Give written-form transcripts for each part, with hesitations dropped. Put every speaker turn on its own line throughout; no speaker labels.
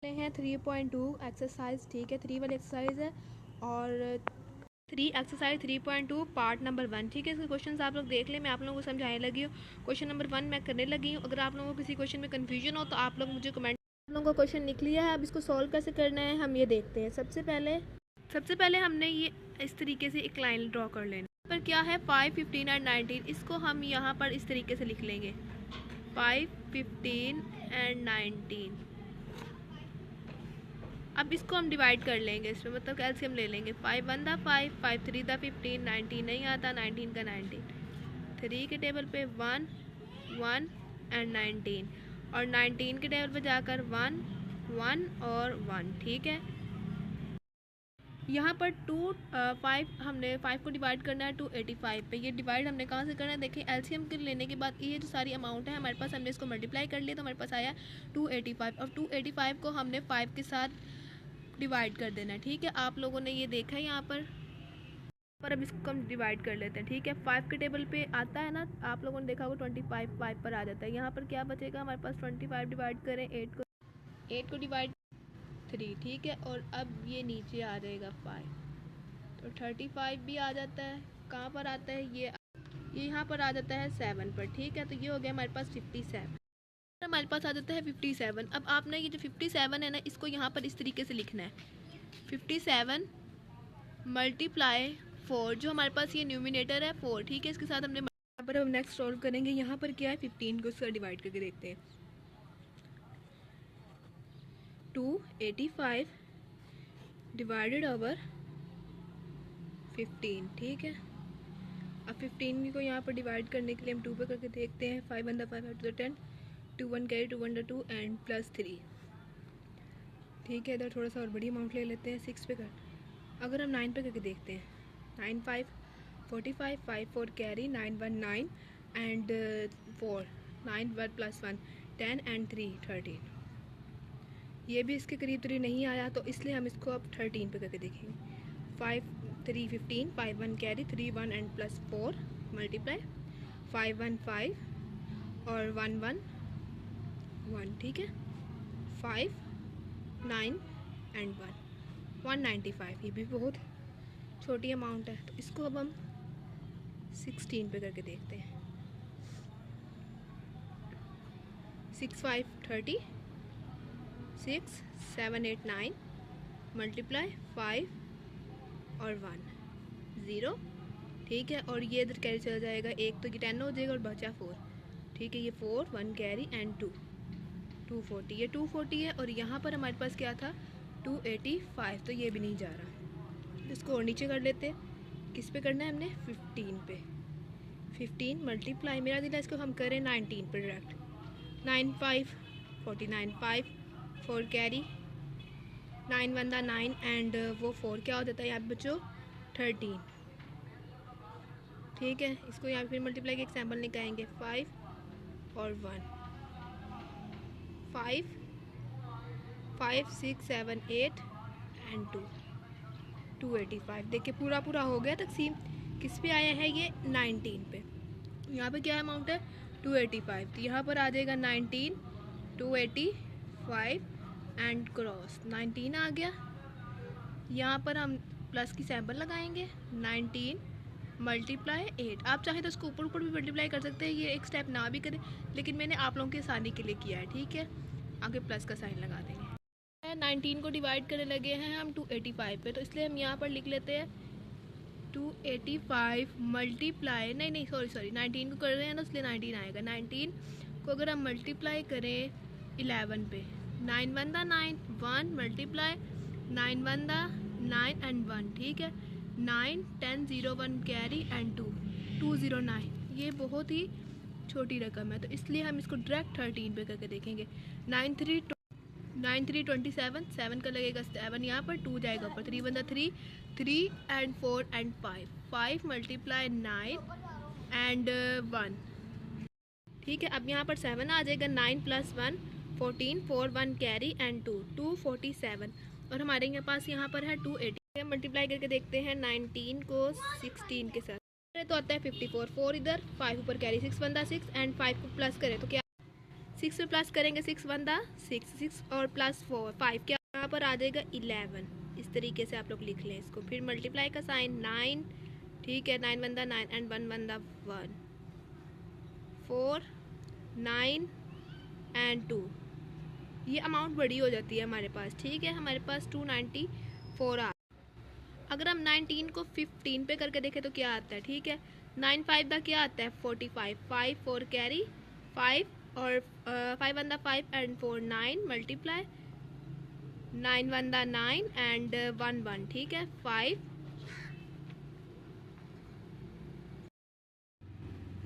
हैं 3.2 एक्सरसाइज, ठीक है, 3 वाली एक्सरसाइज है और 3 एक्सरसाइज 3.2 पार्ट नंबर 1, ठीक है। इसके क्वेश्चन आप लोग देख लें, मैं आप लोगों को समझाने लगी हूँ। क्वेश्चन नंबर 1 मैं करने लगी हूँ। अगर आप लोगों को किसी क्वेश्चन में कन्फ्यूजन हो तो आप लोग मुझे कमेंट। आप लोगों का क्वेश्चन निकल लिया है, अब इसको सॉल्व कैसे करना है हम ये देखते हैं। सबसे पहले हमने ये इस तरीके से एक लाइन ड्रॉ कर लेना। पर क्या है 5, 15 एंड 19, इसको हम यहाँ पर इस तरीके से लिख लेंगे 5, 15 एंड 19। अब इसको हम डिवाइड कर लेंगे, इसमें मतलब कैल्शियम ले लेंगे। 5 1 दा 5, 5 3 दा 15, 19 नहीं आता, 19 का 19, 3 के टेबल पे 1 1 एंड 19, और 19 के टेबल पे जाकर 1 1 और 1, ठीक है। यहाँ पर 5 हमने 5 को डिवाइड करना है 285 पे। ये डिवाइड हमने कहाँ से करना है, देखिए एलसीएम के लेने के बाद ये जो सारी अमाउंट है हमारे पास, हमने इसको मल्टीप्लाई कर लिया तो हमारे पास आया 285, और 285 को हमने 5 के साथ डिवाइड कर देना है, ठीक है। आप लोगों ने ये देखा है यहाँ पर अब इसको हम डिवाइड कर लेते हैं, ठीक है। 5 के टेबल पे आता है ना, आप लोगों ने देखा होगा 25 5 पर आ जाता है। यहाँ पर क्या बचेगा हमारे पास, 25 डिवाइड करें 8 को डिवाइड 3, ठीक है। और अब ये नीचे आ जाएगा 5, तो 35 भी आ जाता है। कहाँ पर आता है ये यहाँ पर आ जाता है 7 पर, ठीक है। तो ये हो गया हमारे पास 57, हमारे पास आ जाता है 57। अब आपने ये जो 57 है ना, इसको यहाँ पर इस तरीके से लिखना है 57 मल्टीप्लाई 4, जो हमारे पास ये न्यूमिनेटर है 4, ठीक है। इसके साथ हमने यहाँ पर हम नेक्स्ट सॉल्व करेंगे। यहाँ पर क्या है 15 को उसका डिवाइड करके देखते हैं। 285 डिवाइडेड ओवर 15, ठीक है। अब 15 को यहाँ पर डिवाइड करने के लिए हम 2 पे करके देखते हैं। 5 1 5 5 10, 2 1 कैरी 2 1 2 एंड प्लस 3, ठीक है। इधर थोड़ा सा और बड़ी अमाउंट ले लेते हैं 6 पे कर। अगर हम 9 पे करके देखते हैं, 9 5 45, 5 4 कैरी 9 1 9 एंड 4 9 1 प्लस 1 10 एंड 3 13। ये भी इसके करीब 3 नहीं आया, तो इसलिए हम इसको अब 13 पे करके देखेंगे। 5 3 15, 5 1 कैरी 3 1 एंड प्लस 4 मल्टीप्लाई 5 1 5 और 1 1 1, ठीक है। 5 9 एंड 1 195, ये भी बहुत छोटी अमाउंट है, तो इसको अब हम 16 पे करके देखते हैं। 6 5 30, 6 7 8 9 मल्टीप्लाई 5 और 1 0, ठीक है। और ये इधर कैरी चला जाएगा, एक तो ये 10 हो जाएगा और बचा 4, ठीक है। ये 4 1 कैरी एंड 2 240, ये 240 है। और यहाँ पर हमारे पास क्या था 285, तो ये भी नहीं जा रहा। इसको और नीचे कर लेते हैं। किस पे करना है हमने, 15 पे। 15 मल्टीप्लाई, मेरा दिला इसको हम करें 19 पर डायरेक्ट। 9 5 49, 5 4 कैरी 9 1 दा 9 एंड वो 4 क्या हो जाता है यहाँ पे बच्चों 13, ठीक है। इसको यहाँ फिर मल्टीप्लाई के एग्जाम्पल निकालेंगे 5 और 1 5 5 6 7 8 एंड 2 285। देखिए पूरा हो गया तकसीम। किस पे आया है ये 19 पे। यहाँ पे क्या अमाउंट है 285, तो यहाँ पर आ जाएगा 19 285 एंड क्रॉस 19 आ गया। यहाँ पर हम प्लस की सैम्पल लगाएंगे 19 मल्टीप्लाई 8। आप चाहें तो इसको ऊपर भी मल्टीप्लाई कर सकते हैं, ये एक स्टेप ना भी करें, लेकिन मैंने आप लोगों की आसानी के लिए किया है, ठीक है। आगे प्लस का साइन लगा देंगे। 19 को डिवाइड करने लगे हैं हम 285 पे, तो इसलिए हम यहाँ पर लिख लेते हैं 285 मल्टीप्लाई, नहीं सॉरी 19 को कर रहे हैं ना, इसलिए 19 आएगा। 19 को अगर हम मल्टीप्लाई करें 11 पे, 9 1 दा 9 1 मल्टीप्लाई 9 1 दा 9 एंड 1, ठीक है। 9 10 0 1 कैरी एंड 2 209, ये बहुत ही छोटी रकम है, तो इसलिए हम इसको डायरेक्ट 13 पे करके देखेंगे। 9 3 27, 7 का लगेगा 7 यहाँ पर, 2 जाएगा ऊपर, 3 1 3 3 एंड 4 एंड 5 मल्टीप्लाई 9 एंड 1, ठीक है। अब यहाँ पर 7 आ जाएगा, 9 प्लस 1 14 4 1 कैरी एंड 2 247, और हमारे यहाँ पास यहाँ पर है 280। मल्टीप्लाई करके देखते हैं 19 को 16 के साथ, तो आता है 54, 4 इधर 5 ऊपर कैरी 6 1 6 एंड 5 को प्लस करें तो क्या 6 में प्लस करेंगे 6 1 दा 6 और प्लस 4 5, क्या यहाँ पर आ जाएगा 11। इस तरीके से आप लोग लिख लें इसको। फिर मल्टीप्लाई का साइन 9, ठीक है, 9 1 दा 9 एंड 1 1 दा 1, 4 9 एंड 2। ये अमाउंट बड़ी हो जाती है हमारे पास, ठीक है। हमारे पास 294 आ। अगर हम 19 को 15 पे करके देखें तो क्या आता है, ठीक है। 9 5 दा क्या आता है 45, 5 4 कैरी 5 और 5 1 दा 5 एंड 4 9 मल्टीप्लाई 9 1 दा 9 एंड 1 1, ठीक है। 5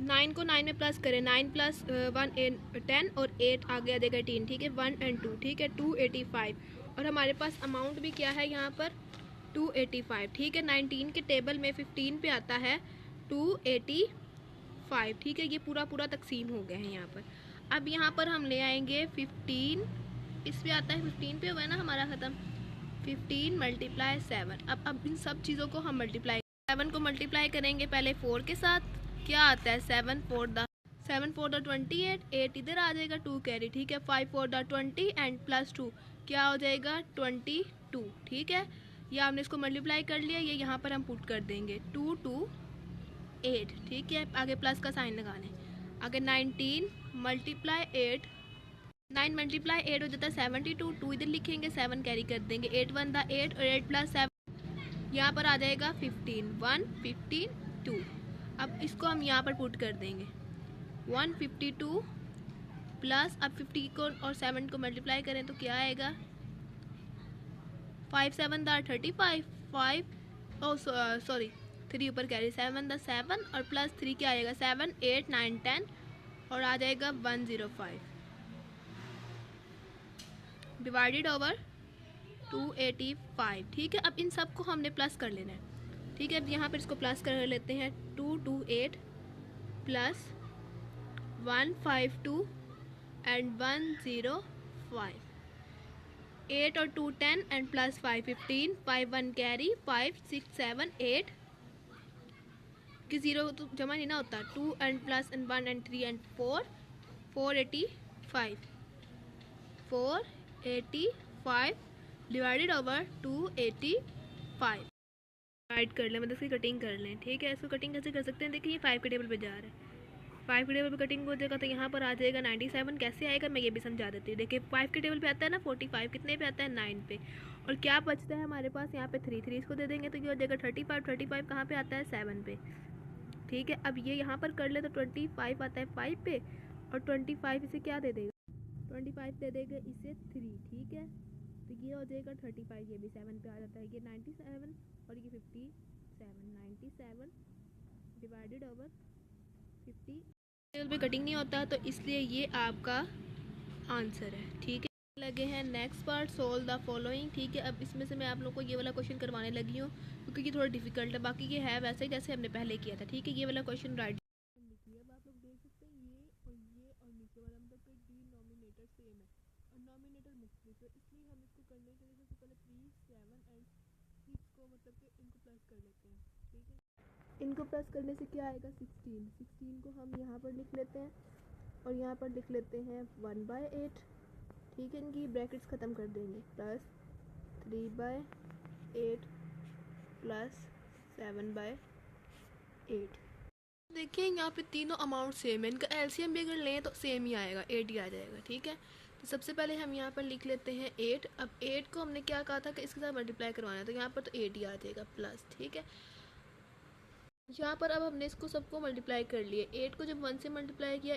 9 को 9 में प्लस करें, 9 प्लस 1 10 और 8 आ गया देगा 18, ठीक है। 1 एंड 2, ठीक है, 285। और हमारे पास अमाउंट भी क्या है यहाँ पर 285, ठीक है। 19 के टेबल में 15 पे आता है 285, ठीक है। ये पूरा पूरा तकसीम हो गया है यहाँ पर। अब यहाँ पर हम ले आएंगे 15, इस पे आता है 15 पे, हुआ है ना हमारा ख़त्म। 15 मल्टीप्लाई 7। अब इन सब चीज़ों को हम मल्टीप्लाई 7 को मल्टीप्लाई करेंगे पहले 4 के साथ, क्या आता है 7 4 दा 28, 8 इधर आ जाएगा 2 कैरी, ठीक है। 5 4 दा 20 एंड प्लस 2 क्या हो जाएगा 22, ठीक है। या हमने इसको मल्टीप्लाई कर लिया, ये यहाँ पर हम पुट कर देंगे 2 2 8, ठीक है। आगे प्लस का साइन लगाने, आगे 19 मल्टीप्लाई 8, 9 मल्टीप्लाई 8 हो जाता है 72, 2 इधर लिखेंगे 7 कैरी कर देंगे, 8 1 दा 8 और 8 प्लस 7 यहाँ पर आ जाएगा 15 1 15 2। अब इसको हम यहाँ पर पुट कर देंगे 152 प्लस, अब 50 को और 7 को मल्टीप्लाई करें तो क्या आएगा 5 7 दा 35, 5 सॉरी 3 ऊपर कैरी 7 दा 7 और प्लस 3 क्या आएगा 7 8 9 10 और आ जाएगा 105 डिवाइडेड ओवर 285, ठीक है। अब इन सब को हमने प्लस कर लेना है, ठीक है। अब यहाँ पर इसको प्लस कर लेते हैं 228 प्लस 152 एंड 105, 8 और 2 10 एंड प्लस 5 15, 5 1 कैरी 5 6 7 8 कि 0 तो जमा नहीं ना होता, 2 and plus and 1 and 3 and 4 485 divided over 285। Divide कर लें, मतलब इसकी कटिंग कर लें, ठीक है। इसको कटिंग कैसे कर सकते हैं, देखिए 5 के टेबल पे जा रहा है, 5 के टेबल पे कटिंग हो जाएगा तो यहाँ पर आ जाएगा 97। कैसे आएगा मैं ये भी समझा देती हूँ। देखिए 5 के टेबल पे आता है ना 45, कितने पे आता है 9 पे, और क्या बचता है हमारे पास यहाँ पे 3 इसको दे देंगे तो ये हो जाएगा 35 कहाँ पे आता है 7 पे, ठीक है। अब ये यहाँ पर कर ले तो 25 आता है 5 पे और 25 इसे क्या दे देगा 25 दे देगा इसे 3, ठीक है। तो ये हो जाएगा 35, ये भी 7 पे आ जाता है, ये 97 और ये 57, 97 डिवाइडेड ओवर 50 टेबल पे कटिंग नहीं होता तो इसलिए ये आपका आंसर है, ठीक है। लगे हैं next part solve the following, ठीक है। अब इसमें से मैं आप लोग को ये वाला क्वेश्चन करवाने लगी हूँ क्योंकि ये थोड़ा डिफिकल्ट है, बाकी ये है वैसे ही जैसे हमने पहले किया था, ठीक है। ये वाला क्वेश्चन राइट लिखिए। अब आप लोग देख सकते हैं ये और नीचे वाला मतलब कि डिनोमिनेटर सेम है और नोमिनेटर मुख्तलिफ है, इसलिए हम इसको करने के लिए सबसे पहले 3 7 एंड 6 को मतलब कि इनको प्लस कर लेते हैं, ठीक है। इनको प्लस करने से क्या आएगा 16 को हम यहाँ पर लिख लेते हैं और यहाँ पर लिख लेते हैं 1/8, ठीक है। इनकी ब्रैकेट्स ख़त्म कर देंगे, प्लस 3/8 प्लस 7/8। देखिए यहाँ पे तीनों अमाउंट सेम है, इनका एलसीएम भी अगर लें तो सेम ही आएगा, 8 ही आ जाएगा, ठीक है। तो सबसे पहले हम यहाँ पर लिख लेते हैं 8। अब 8 को हमने क्या कहा था कि इसके साथ मल्टीप्लाई करवाना है तो यहाँ पर तो 8 ही आ जाएगा प्लस, ठीक है। यहाँ पर अब हमने इसको सबको मल्टीप्लाई कर लिए, 8 को जब 1 से मल्टीप्लाई किया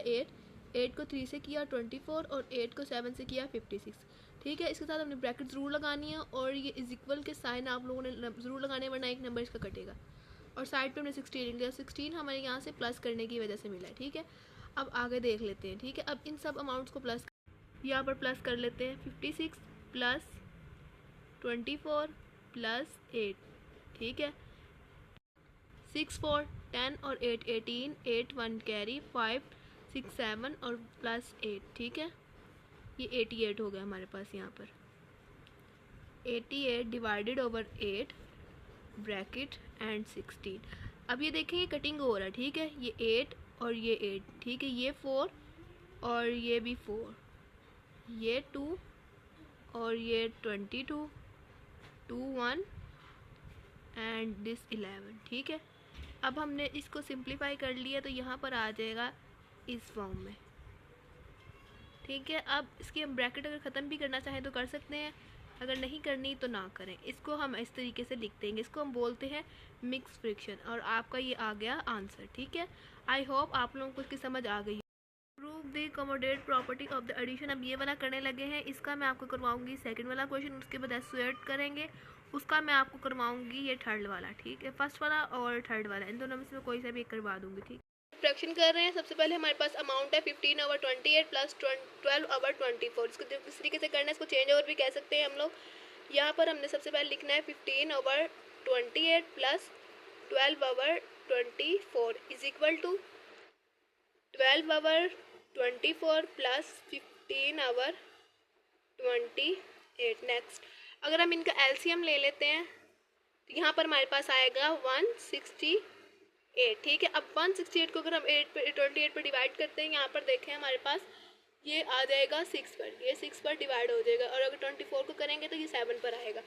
8 को 3 से किया 24 और 8 को 7 से किया 56, ठीक है। इसके साथ हमने ब्रैकेट ज़रूर लगानी है और ये इज इक्वल के साइन आप लोगों ने ज़रूर लगाने, वरना एक नंबर इसका कटेगा। और साइड पे हमने 16 लिया, 16 हमारे यहाँ से प्लस करने की वजह से मिला है, ठीक है। अब आगे देख लेते हैं, ठीक है। अब इन सब अमाउंट्स को प्लस यहाँ पर प्लस कर लेते हैं 56 प्लस 24 प्लस 8, ठीक है। 6 4 10 और 8 18, 8 1 कैरी 5 6 7 और प्लस 8, ठीक है। ये 88 हो गया हमारे पास यहाँ पर, 88 डिवाइडेड ओवर 8 ब्रैकेट एंड 16। अब ये देखें ये कटिंग हो रहा है, ठीक है। ये 8 और ये 8, ठीक है। ये 4 और ये भी 4, ये 2 और ये 22, 2 1 एंड दिस 11। ठीक है, अब हमने इसको सिंप्लीफाई कर लिया तो यहाँ पर आ जाएगा इस फॉर्म में। ठीक है, अब इसकी हम ब्रैकेट अगर ख़त्म भी करना चाहें तो कर सकते हैं, अगर नहीं करनी तो ना करें। इसको हम इस तरीके से लिख देंगे, इसको हम बोलते हैं मिक्स फ्रिक्शन, और आपका ये आ गया आंसर। ठीक है, आई होप आप लोगों को इसकी समझ आ गई। Prove the commutative property of the addition, अब ये वाला करने लगे हैं, इसका मैं आपको करवाऊंगी सेकंड वाला क्वेश्चन, उसके बाद एसोएट करेंगे, उसका मैं आपको करवाऊंगी ये थर्ड वाला। ठीक है, फर्स्ट वाला और थर्ड वाला, इन दोनों में से कोई सा भी एक करवा दूंगी। ठीक, फ्रैक्शन कर रहे हैं। सबसे पहले हमारे पास अमाउंट है 15/28 प्लस 12/24। इसको इस तरीके से करना है, इसको चेंज ओवर भी कह सकते हैं हम लोग। यहाँ पर हमने सबसे पहले लिखना है 15/28 plus 12/24 is equal to 12/24 plus 15/28। Next, अगर हम इनका एलसीएम ले लेते हैं तो यहाँ पर हमारे पास आएगा 168। ठीक है, अब 168 को अगर हम 28 पर डिवाइड करते हैं, यहाँ पर देखें हमारे पास ये आ जाएगा 6 पर, ये 6 पर डिवाइड हो जाएगा, और अगर 24 को करेंगे तो ये 7 पर आएगा।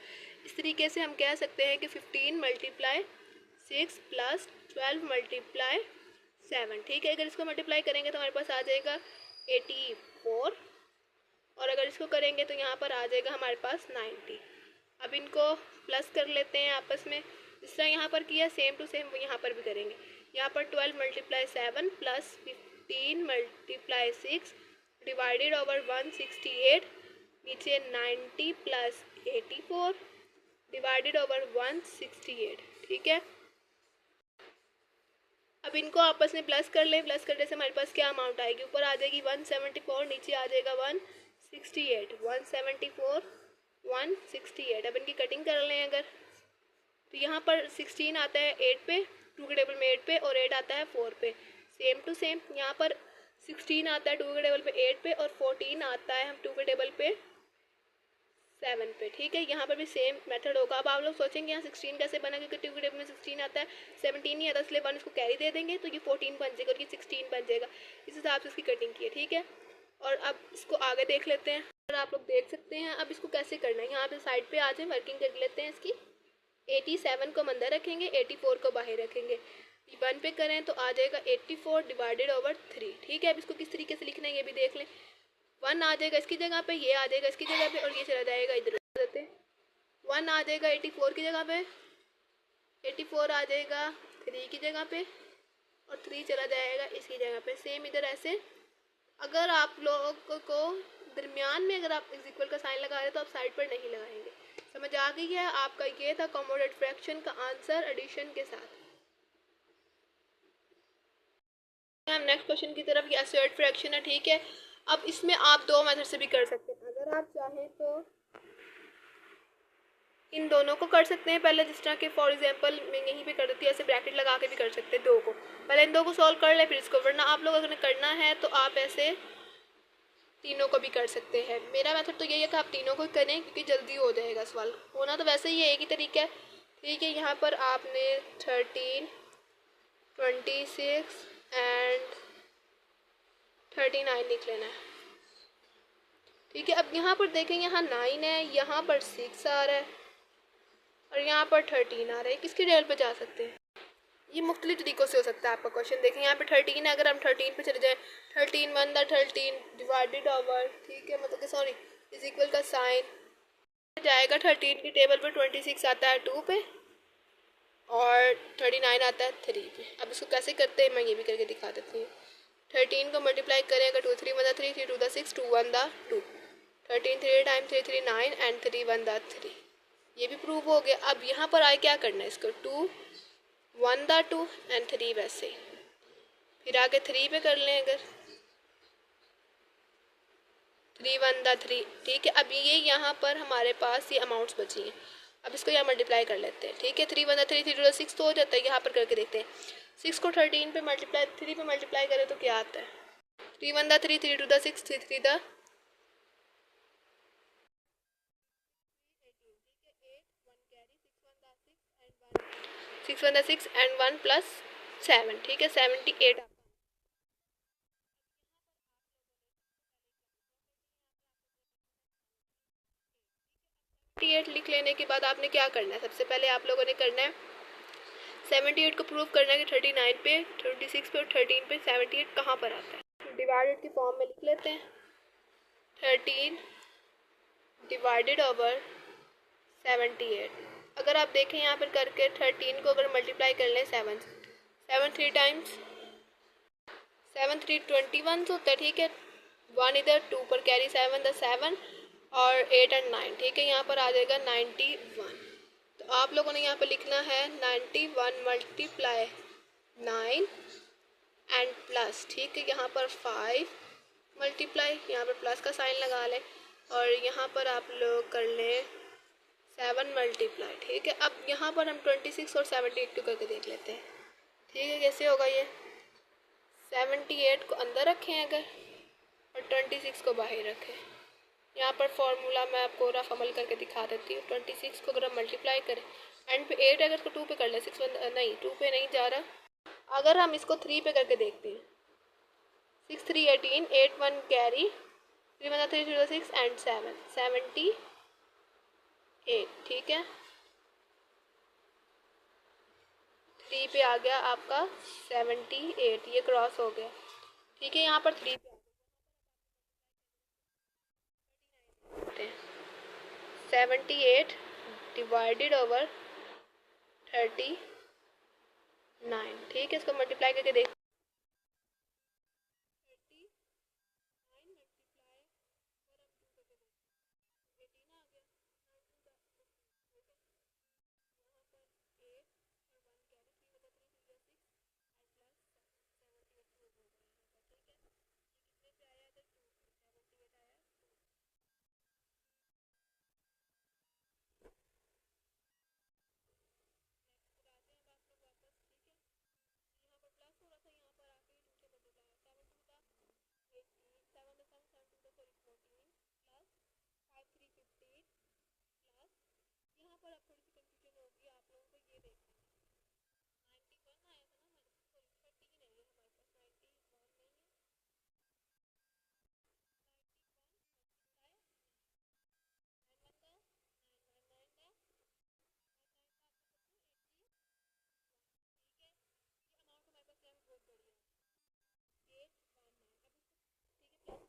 इस तरीके से हम कह सकते हैं कि 15 × 6 प्लस 12 × 7। ठीक है, अगर इसको मल्टीप्लाई करेंगे तो हमारे पास आ जाएगा 84, और अगर इसको करेंगे तो यहाँ पर आ जाएगा हमारे पास 90। अब इनको प्लस कर लेते हैं आपस में, जिस तरह यहाँ पर किया सेम टू सेम यहाँ पर भी करेंगे। यहाँ पर 12 × 7 प्लस 15 × 6 डिवाइडेड ओवर 168, नीचे 90 प्लस 84 डिवाइडेड ओवर 168। ठीक है, अब इनको आपस में प्लस कर लें, प्लस करने से हमारे पास क्या अमाउंट आएगी, ऊपर आ जाएगी 174, नीचे आ जाएगा 168, 174 168। अब इनकी कटिंग कर लें अगर, तो यहाँ पर 16 आता है 8 पे, 2 के टेबल में 8 पे, और 8 आता है 4 पे, सेम टू सेम। यहाँ पर 16 आता है 2 के टेबल पे 8 पे, और 14 आता है हम 2 के टेबल पे 7 पे। ठीक है, यहाँ पर भी सेम मेथड होगा। अब आप लोग सोचेंगे यहाँ 16 कैसे बना, क्योंकि 2 के टेबल में 16 आता है, 17 नहीं आता, इसलिए 1 इसको कैरी दे देंगे तो ये 14 बन जाएगा और ये 16 बन जाएगा। इस हिसाब से इसकी कटिंग की है। ठीक है, और अब इसको आगे देख लेते हैं, और आप लोग देख सकते हैं अब इसको कैसे करना है। यहाँ पे साइड पे आ जाए, वर्किंग कर लेते हैं इसकी। 87 को अंदर रखेंगे, 84 को बाहर रखेंगे, 1 पे करें तो आ जाएगा 84 डिवाइडेड ओवर 3। ठीक है, अब इसको किस तरीके से लिखना है ये भी देख लें। 1 आ जाएगा इसकी जगह पे, ये आ जाएगा इसकी जगह पे, और ये चला जाएगा इधर। 1 आ जाएगा 84 की जगह पे, 84 आ जाएगा 3 की जगह पे, और 3 चला जाएगा इसकी जगह पे। सेम इधर ऐसे, अगर आप लोगों को दरमियान में अगर आप इक्वल का साइन लगा रहे हैं तो आप साइड पर नहीं लगाएंगे। समझ आ गई है आपका? ये था कॉमोडेट फ्रैक्शन का आंसर एडिशन के साथ। हम नेक्स्ट क्वेश्चन की तरफ, ये असर्ट फ्रैक्शन है। ठीक है, अब इसमें आप 2 मेथड से भी कर सकते हैं। अगर आप चाहें तो इन दोनों को कर सकते हैं पहले, जिस तरह के फॉर एग्जांपल मैं यहीं पे कर देती हूँ, ऐसे ब्रैकेट लगा के भी कर सकते हैं। 2 को पहले इन 2 को सॉल्व कर ले, फिर इसको, वरना आप लोग अगर करना है तो आप ऐसे तीनों को भी कर सकते हैं। मेरा मेथड तो यही है कि आप तीनों को करें, क्योंकि जल्दी हो जाएगा सवाल। होना तो वैसे ही एक ही तरीका है। ठीक है, यहाँ पर आपने 13, 26 एंड 39 लिख लेना है। ठीक है, अब यहाँ पर देखें, यहाँ 9 है, यहाँ पर 6 आ रहा है, और यहाँ पर 13 आ रहा है। किसके टेबल पे जा सकते हैं? ये मुख्तलिफ तरीक़ों से हो सकता है आपका क्वेश्चन। देखें यहाँ पे 13 है, अगर हम 13 पे चले जाएँ, 13 1 13 डिवाइडेड ओवर, ठीक है, मतलब कि सॉरी इज इक्वल का साइन जाएगा। 13 की टेबल पे 26 आता है 2 पे, और 39 आता है 3 पे। अब इसको कैसे करते हैं मैं ये भी करके दिखा देती हूँ। 13 को मल्टीप्लाई करेंगे, 2 3 1 3, 3 2 6, 2 1 2, 13 3 टाइम 3 3 9 एंड 3 1 3। ये भी प्रूव हो गया। अब यहाँ पर आए क्या करना है, इसको 2 1 2 एंड 3 वैसे, फिर आगे 3 पे कर लें, अगर 3 1 3। ठीक है, अब ये यहाँ पर हमारे पास ये अमाउंट्स बची हैं। अब इसको यहाँ मल्टीप्लाई कर लेते हैं। ठीक है, 3 1 3, 3 2 6 तो हो जाता है। यहाँ पर करके देखते हैं, 6 को 13 पे मल्टीप्लाई 3 पे मल्टीप्लाई करें तो क्या आता है। 3 1 3, 3 2 6, 3 3 6 1 6 एंड 1 + 7। ठीक है, 78। 78 लिख लेने के बाद आपने क्या करना है, सबसे पहले आप लोगों ने करना है 78 को प्रूव करना है कि 39 पे, 26 पे और 13 पे 78 कहाँ पर आता है। डिवाइडेड की फॉर्म में लिख लेते हैं 13 डिवाइडेड ओवर 78। अगर आप देखें यहाँ पर करके 13 को अगर मल्टीप्लाई कर लें 7 3 टाइम्स 7 3 21 होता है, ठीक है। 1 इधर 2 पर कैरी 7 द 7 और 8 और 9, ठीक है। यहाँ पर आ जाएगा 91। तो आप लोगों ने यहाँ पर लिखना है 91 मल्टीप्लाई 9 एंड प्लस, ठीक है। यहाँ पर 5 मल्टीप्लाई, यहाँ पर प्लस का साइन लगा लें और यहाँ पर आप लोग कर लें 7 मल्टीप्लाई, ठीक है। अब यहाँ पर हम 26 और 78 करके देख लेते हैं, ठीक है। कैसे होगा ये, 78 को अंदर रखें अगर और 26 को बाहर रखें। यहाँ पर फॉर्मूला मैं आपको रफ अमल करके दिखा देती हूँ। 26 को अगर हम मल्टीप्लाई करें एंड पे 8 अगर इसको 2 पे कर लें, 6 नहीं 2 पे नहीं जा रहा। अगर हम इसको 3 पे करके देखते हैं 6 3 18, 8 1 कैरी 3 1 3 0 6 एंड 7 78, ठीक है। 3 पे आ गया आपका 78, ये क्रॉस हो गया, ठीक है। यहाँ पर 3 पे 78 डिवाइडेड ओवर 39, ठीक है। इसको मल्टीप्लाई करके देख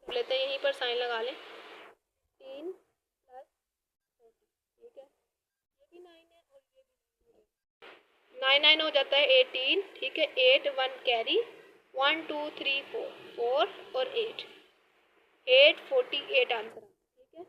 8 लेते हैं, यहीं पर साइन लगा लें 3 प्लस 40, ठीक है। ये भी 9 है और ये भी 9 9 हो जाता है 18, ठीक है। 8 1 कैरी 1 2 3 4 4 और 8 48 आंसर, ठीक है।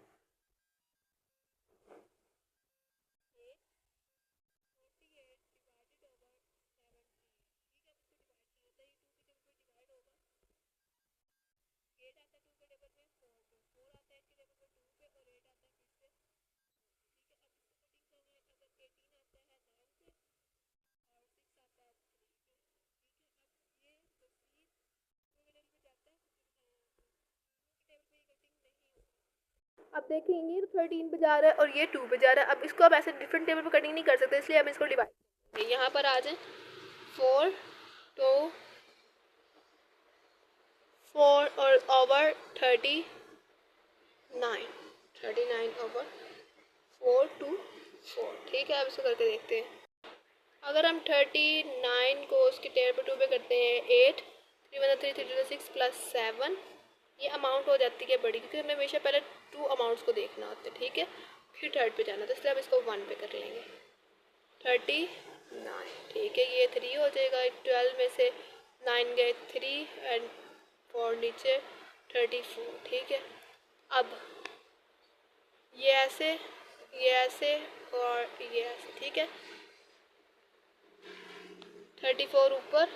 अब देखेंगे 13 पे जा रहा है और ये 2 पे जा रहा है। अब इसको आप ऐसे डिफरेंट टेबल पे कटिंग नहीं कर सकते, इसलिए हम इसको डिवाइड करेंगे। यहाँ पर आ जाए 4 2 4 और ओवर 39 ओवर 4 2 4, ठीक है। अब इसको करके देखते हैं। अगर हम 39 को उसके टेबल पे 2 पे करते हैं 8 3 1 3 3 6 प्लस 7, ये अमाउंट हो जाती है बड़ी, क्योंकि हमें हमेशा पहले 2 अमाउंट्स को देखना होता है, ठीक है। फिर थर्ड पे जाना, तो इसलिए हम इसको 1 पे कर लेंगे 39, ठीक है। ये 3 हो जाएगा, 12 में से 9 गए 3 एंड 4 नीचे 34, ठीक है। अब ये ऐसे और ये ऐसे, ठीक है। 34 ऊपर,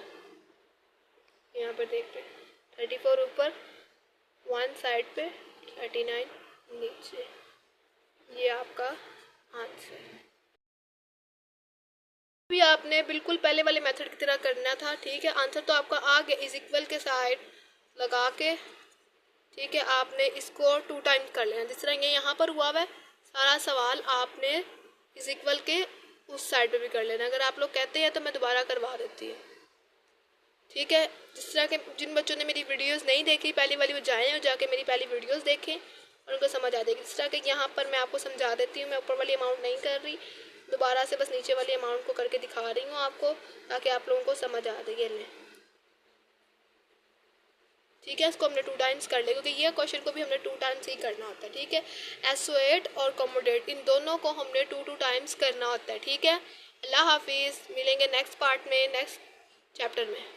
यहाँ पर देखते हैं 34 ऊपर 1 साइड पे 39 नीचे, ये आपका आंसर है। भी आपने बिल्कुल पहले वाले मेथड की तरह करना था, ठीक है। आंसर तो आपका आ गया, इज इक्वल के साइड लगा के, ठीक है। आपने इसको 2 टाइम्स कर लेना, जिस तरह ये यहाँ पर हुआ है। सारा सवाल आपने इज इक्वल के उस साइड पे भी कर लेना। अगर आप लोग कहते हैं तो मैं दोबारा करवा देती हूँ, ठीक है। जिस तरह के जिन बच्चों ने मेरी वीडियोस नहीं देखी पहली वाली, वो जाएँ और जाके मेरी पहली वीडियोस देखें, और उनको समझ आ जाएगी। जिस तरह कि यहाँ पर मैं आपको समझा देती हूँ, मैं ऊपर वाली अमाउंट नहीं कर रही, दोबारा से बस नीचे वाली अमाउंट को करके दिखा रही हूँ आपको, ताकि आप लोगों को समझ आ जाए। लें, ठीक है, इसको हमने 2 टाइम्स कर लिया, क्योंकि ये क्वेश्चन को भी हमने 2 टाइम्स ही करना होता है। ठीक है, SO8 और कॉमोडेट इन दोनों को हमने 2 टाइम्स करना होता है। ठीक है, अल्लाह हाफिज़, मिलेंगे नेक्स्ट पार्ट में, नेक्स्ट चैप्टर में।